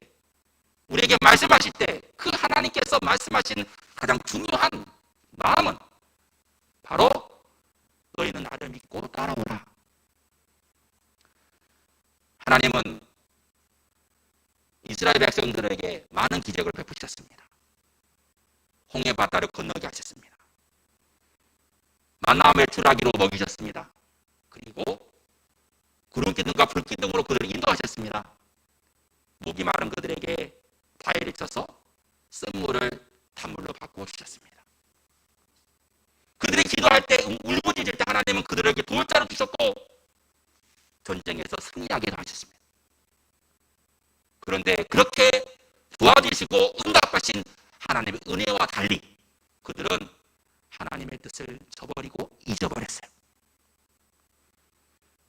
우리에게 말씀하실 때, 그 하나님께서 말씀하신 가장 중요한 마음은 바로 너희는 나를 믿고 따라오라. 하나님은 이스라엘 백성들에게 많은 기적을 베푸셨습니다. 홍해 바다를 건너게 하셨습니다. 만나 메추라기로 먹이셨습니다. 그리고 구름 기둥과 불 기둥으로 그들을 인도하셨습니다. 목이 마른 그들에게 바위를 쳐서 쓴물을 단물로 바꾸어 주셨습니다. 그들이 기도할 때, 울부짖을 때 하나님은 그들에게 도울 자를 주셨고 전쟁에서 승리하게 하셨습니다. 그런데 그렇게 도와주시고 응답하신 하나님의 은혜와 달리 그들은 하나님의 뜻을 저버리고 잊어버렸어요.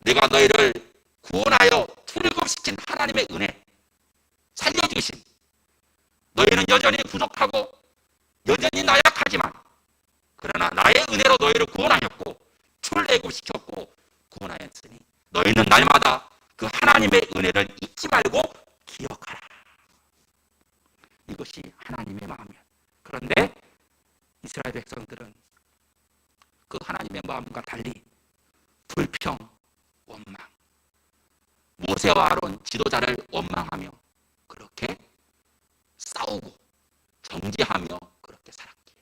내가 너희를 구원하여 출애굽시킨 하나님의 은혜, 살려주신, 너희는 여전히 부족하고 여전히 나약하지만 그러나 나의 은혜로 너희를 구원하였고 출애굽시켰고 구원하였으니 너희는 날마다 그 하나님의 은혜를 잊지 말고 기억하라. 이것이 하나님의 마음이야. 그런데 이스라엘 백성들은 그 하나님의 마음과 달리 불평, 원망, 모세와 아론 지도자를 원망하며 그렇게 싸우고 정죄하며 그렇게 살았기에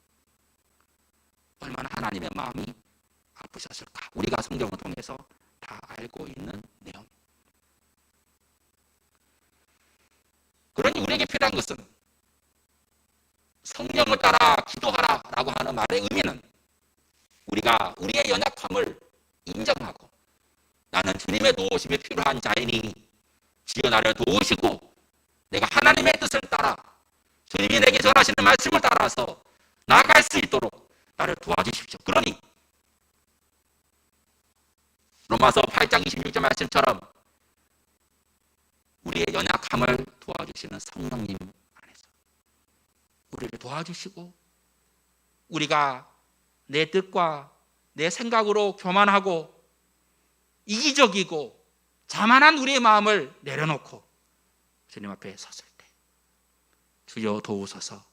얼마나 하나님의 마음이 아프셨을까, 우리가 성경을 통해서 다 알고 있는 내용. 그러니 우리에게 필요한 것은 성령을 따라 기도하라 라고 하는 말의 의미는 우리가 우리의 연약함을 인정하고 나는 주님의 도우심이 필요한 자이니 주여 나를 도우시고 내가 하나님의 뜻을 따라 주님이 내게 전하시는 말씀을 따라서 나아갈 수 있도록 나를 도와주십시오. 그러니 로마서 8장 26절 말씀처럼 우리의 연약함을 도와주시는 성령님 안에서 우리를 도와주시고, 우리가 내 뜻과 내 생각으로 교만하고 이기적이고 자만한 우리의 마음을 내려놓고 주님 앞에 섰을 때 주여 도우소서,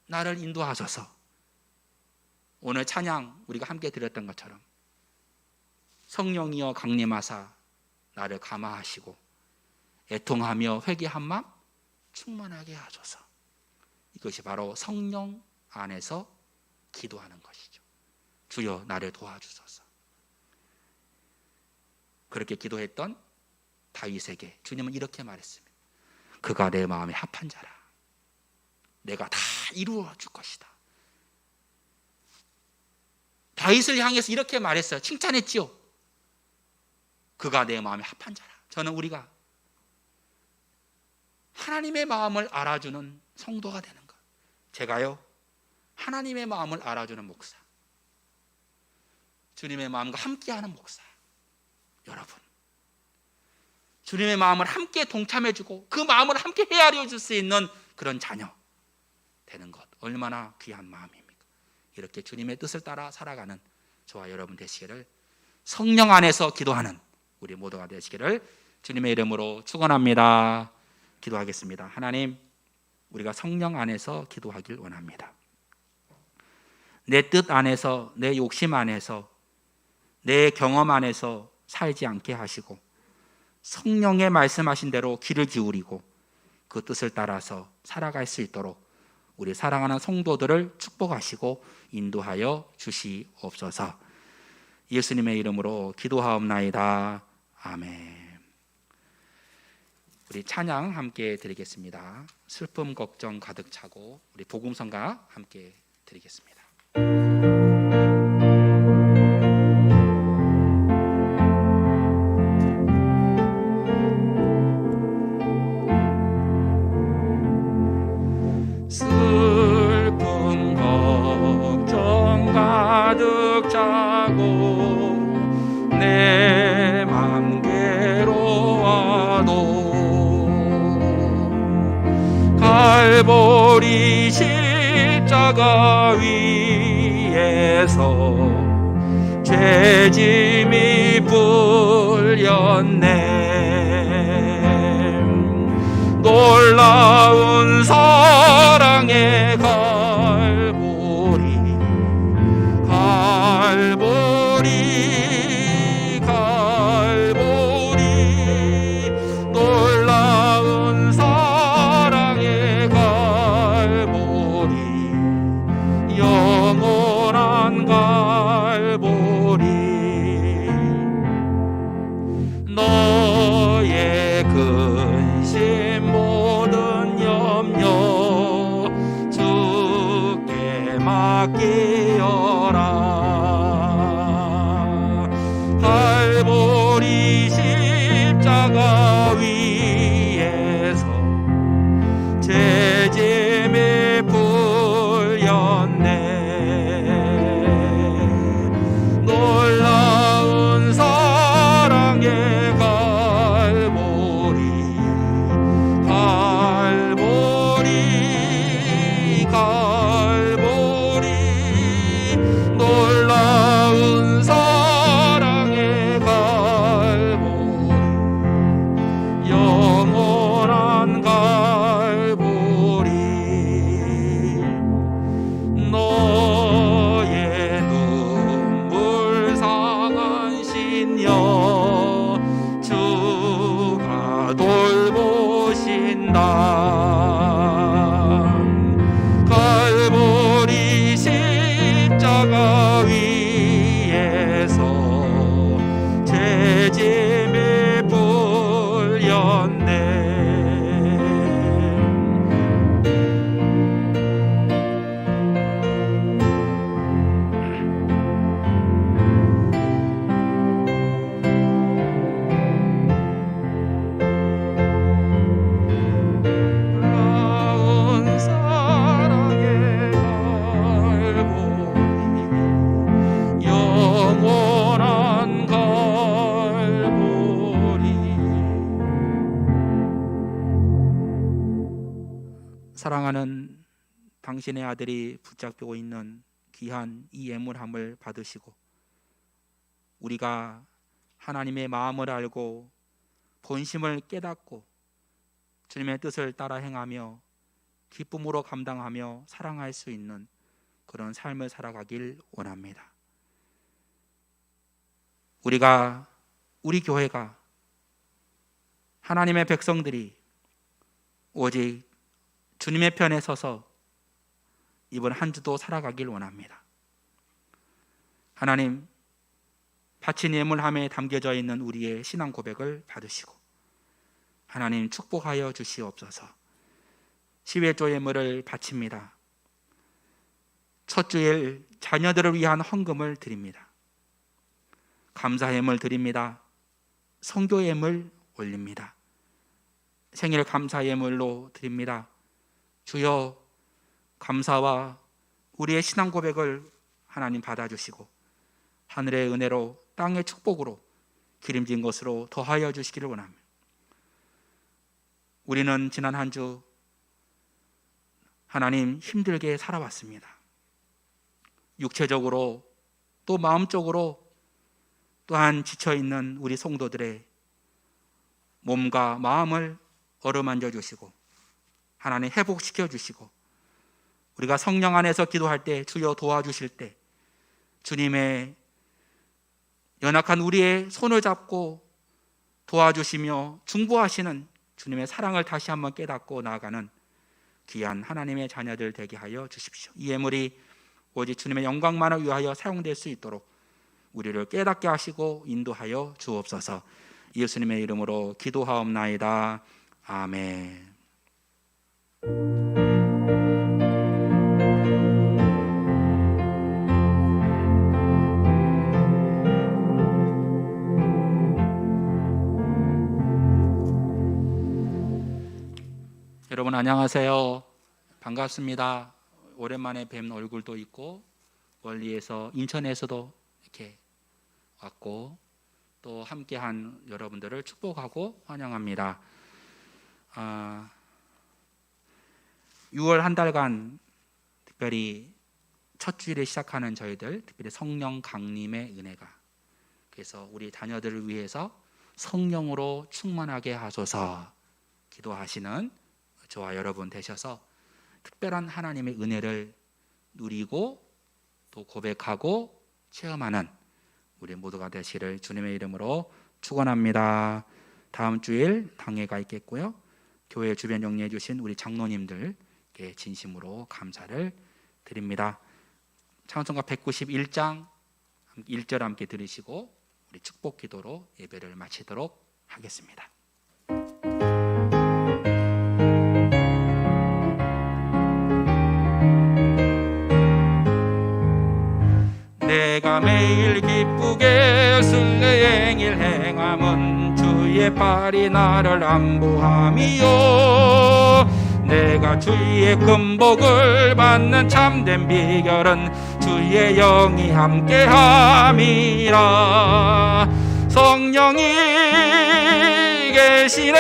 나를 인도하소서. 오늘 찬양 우리가 함께 드렸던 것처럼 성령이여 강림하사 나를 감화하시고 애통하며 회개한 마음 충만하게 하소서. 이것이 바로 성령 안에서 기도하는 것이죠. 주여 나를 도와주소서. 그렇게 기도했던 다윗에게 주님은 이렇게 말했습니다. 그가 내 마음에 합한 자라. 내가 다 이루어 줄 것이다. 다윗을 향해서 이렇게 말했어요. 칭찬했지요. 그가 내 마음에 합한 자라. 저는 우리가 하나님의 마음을 알아주는 성도가 되는 것. 제가요, 하나님의 마음을 알아주는 목사, 주님의 마음과 함께하는 목사. 여러분, 주님의 마음을 함께 동참해주고 그 마음을 함께 헤아려 줄 수 있는 그런 자녀 되는 것, 얼마나 귀한 마음입니까? 이렇게 주님의 뜻을 따라 살아가는 저와 여러분 되시기를, 성령 안에서 기도하는 우리 모두가 되시기를 주님의 이름으로 축원합니다. 기도하겠습니다. 하나님, 우리가 성령 안에서 기도하길 원합니다. 내 뜻 안에서, 내 욕심 안에서, 내 경험 안에서 살지 않게 하시고 성령의 말씀하신 대로 귀를 기울이고 그 뜻을 따라서 살아갈 수 있도록 우리 사랑하는 성도들을 축복하시고 인도하여 주시옵소서. 예수님의 이름으로 기도하옵나이다. 아멘. 우리 찬양 함께 드리겠습니다. 슬픔 걱정 가득 차고 우리 복음성가 함께 드리겠습니다. 슬픔 걱정 가득 차고 내 맘 괴로워도 갈보리 십자가 위에서 죄짐이 풀렸네. 놀라운 사랑의 갈보리, 갈보리, 갈보리. 놀라운 사랑의 갈보리, 영원한 갈보리. 너의 근심 모든 염려 주께 맡기어라. 갈보리 십자가 위에서 죄짐이 풀렸네. 놀라운 사랑의 갈보리, 갈보리, 갈보리. 놀라운 사랑의 갈보리, 영원한 갈보리. 너의 눈물 상한 신녀 주가 돌보신다. 갈보리 십자가 위에서 죄짐이 풀렸네. 놀라운 사랑의 갈보리, 영원한 갈보리. 사랑하는 당신의 아들이 붙잡고 있는 귀한 이 예물함을 받으시고 우리가 하나님의 마음을 알고 본심을 깨닫고 주님의 뜻을 따라 행하며 기쁨으로 감당하며 사랑할 수 있는 그런 삶을 살아가길 원합니다. 우리 교회가, 하나님의 백성들이 오직 주님의 편에 서서 이번 한 주도 살아가길 원합니다. 하나님, 바친 예물함에 담겨져 있는 우리의 신앙 고백을 받으시고 하나님 축복하여 주시옵소서. 시외조 예물을 바칩니다. 첫 주일 자녀들을 위한 헌금을 드립니다. 감사 예물 드립니다. 선교 예물 올립니다. 생일 감사 예물로 드립니다. 주여, 감사와 우리의 신앙 고백을 하나님 받아주시고 하늘의 은혜로 땅의 축복으로 기름진 것으로 더하여 주시기를 원합니다. 우리는 지난 한 주 하나님 힘들게 살아왔습니다. 육체적으로 또 마음적으로 또한 지쳐있는 우리 성도들의 몸과 마음을 어루만져 주시고 하나님 회복시켜 주시고 우리가 성령 안에서 기도할 때 주여 도와주실 때 주님의 연약한 우리의 손을 잡고 도와주시며 중보하시는 주님의 사랑을 다시 한번 깨닫고 나아가는 귀한 하나님의 자녀들 되게 하여 주십시오. 이 예물이 오직 주님의 영광만을 위하여 사용될 수 있도록 우리를 깨닫게 하시고 인도하여 주옵소서. 예수님의 이름으로 기도하옵나이다. 아멘. 여러분 안녕하세요. 반갑습니다. 오랜만에 뵙는 얼굴도 있고 멀리에서 인천에서도 이렇게 왔고 또 함께한 여러분들을 축복하고 환영합니다. 6월 한 달간 특별히 첫 주일에 시작하는 저희들 특별히 성령 강림의 은혜가 그래서 우리 자녀들을 위해서 성령으로 충만하게 하소서 기도하시는 저와 여러분 되셔서 특별한 하나님의 은혜를 누리고 또 고백하고 체험하는 우리 모두가 되시를 주님의 이름으로 축원합니다. 다음 주일 당회가 있겠고요. 교회 주변 영리해 주신 우리 장로님들께 진심으로 감사를 드립니다. 찬송가 191장 1절 함께 들으시고 우리 축복 기도로 예배를 마치도록 하겠습니다. 내가 매일 기쁘게 순례행일 행함은 주의 팔이 나를 안보함이요 내가 주의 금복을 받는 참된 비결은 주의 영이 함께함이라 성령이 계시네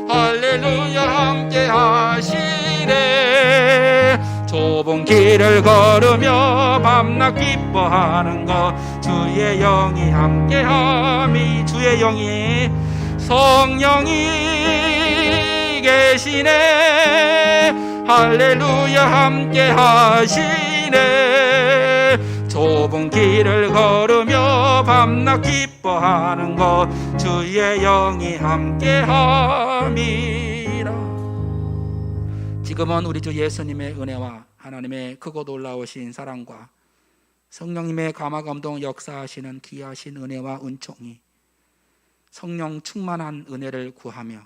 할렐루야 함께하시네 좁은 길을 걸으며 밤낮 기뻐하는 것 주의 영이 함께함이 주의 영이 성령이 계시네 할렐루야 함께하시네 좁은 길을 걸으며 밤낮 기뻐하는 것 주의 영이 함께함이라. 지금은 우리 주 예수님의 은혜와 하나님의 크고 놀라우신 사랑과 성령님의 감화감동 역사하시는 귀하신 은혜와 은총이 성령 충만한 은혜를 구하며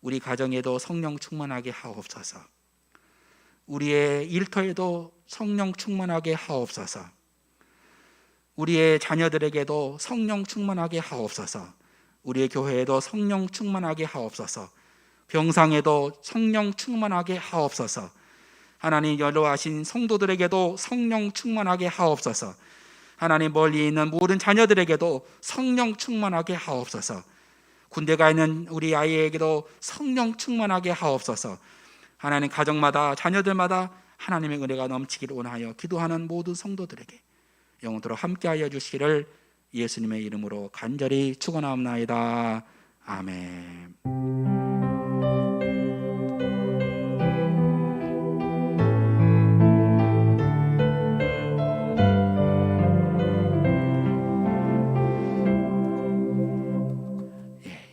우리 가정에도 성령 충만하게 하옵소서. 우리의 일터에도 성령 충만하게 하옵소서. 우리의 자녀들에게도 성령 충만하게 하옵소서. 우리의 교회에도 성령 충만하게 하옵소서. 병상에도 성령 충만하게 하옵소서. 하나님 연로하신 성도들에게도 성령 충만하게 하옵소서. 하나님 멀리 있는 모든 자녀들에게도 성령 충만하게 하옵소서. 군대 가 있는 우리 아이에게도 성령 충만하게 하옵소서. 하나님 가정마다 자녀들마다 하나님의 은혜가 넘치기를 원하여 기도하는 모든 성도들에게 영원토록 함께하여 주시기를 예수님의 이름으로 간절히 축원하옵나이다. 아멘.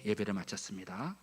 예배를 마쳤습니다.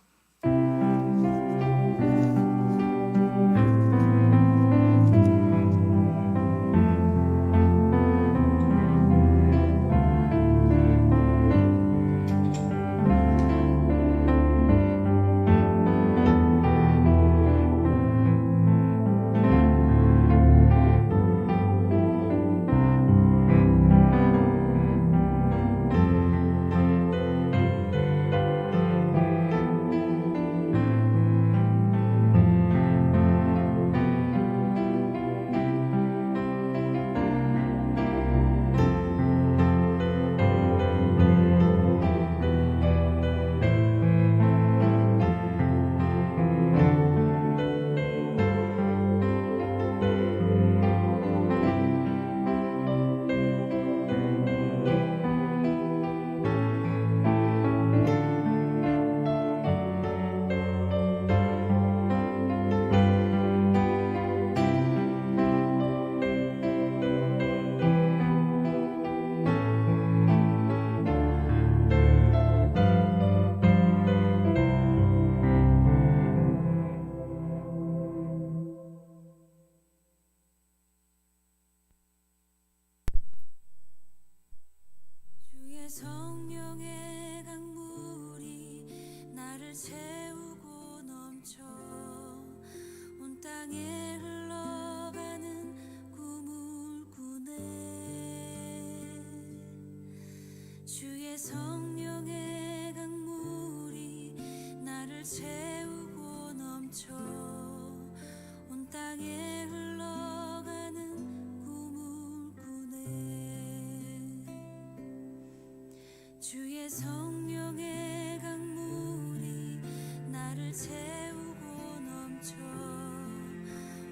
주의 성령의 강물이 나를 채우고 넘쳐 온 땅에 흘러가는 구물구네. 주의 성령의 강물이 나를 채우고 넘쳐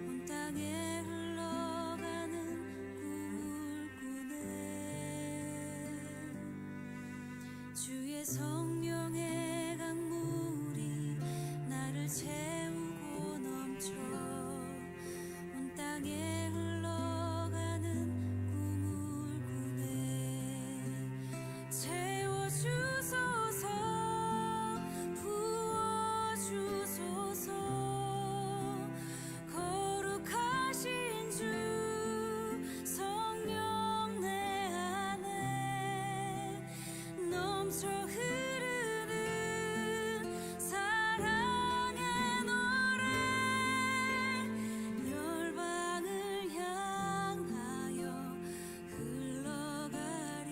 온 땅에 흘러가는 구물구네. 주의 성령의 강물이 나를 채우고 넘쳐 온 땅에 흘러가는 구물구네. 채워주소서 부어주소서 거룩하신 주 성령 내 안에 넘쳐 흐르는 사랑의 노래 열방을 향하여 흘러가리.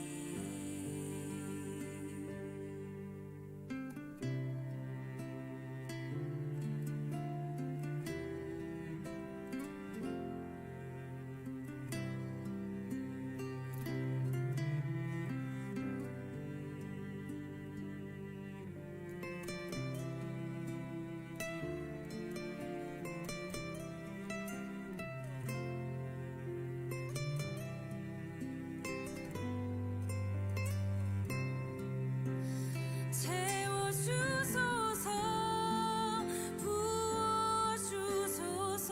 채워주소서 부어주소서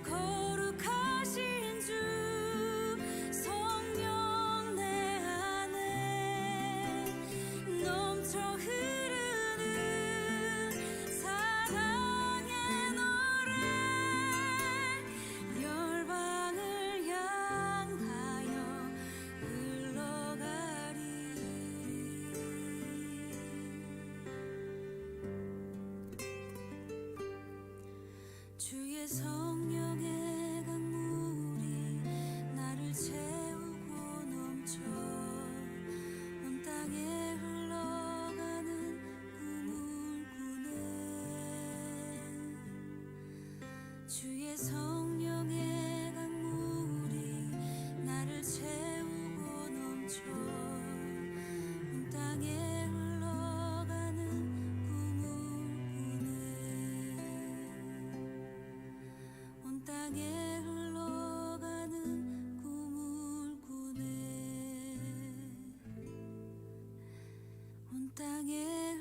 거룩하신 주 성령 내 안에 넘쳐 흐르는 사랑의 노래 열방을 향하여 흘러가리. 주의 성령의 강물이 나를 채우고 넘쳐 온 땅에 흘러가는 구물구네. 주의 성령의 강물이 나를 채우고 넘쳐 온 땅에 흘러가는 구물구네. 온 땅에 흘러가는 구물구네. 온 땅에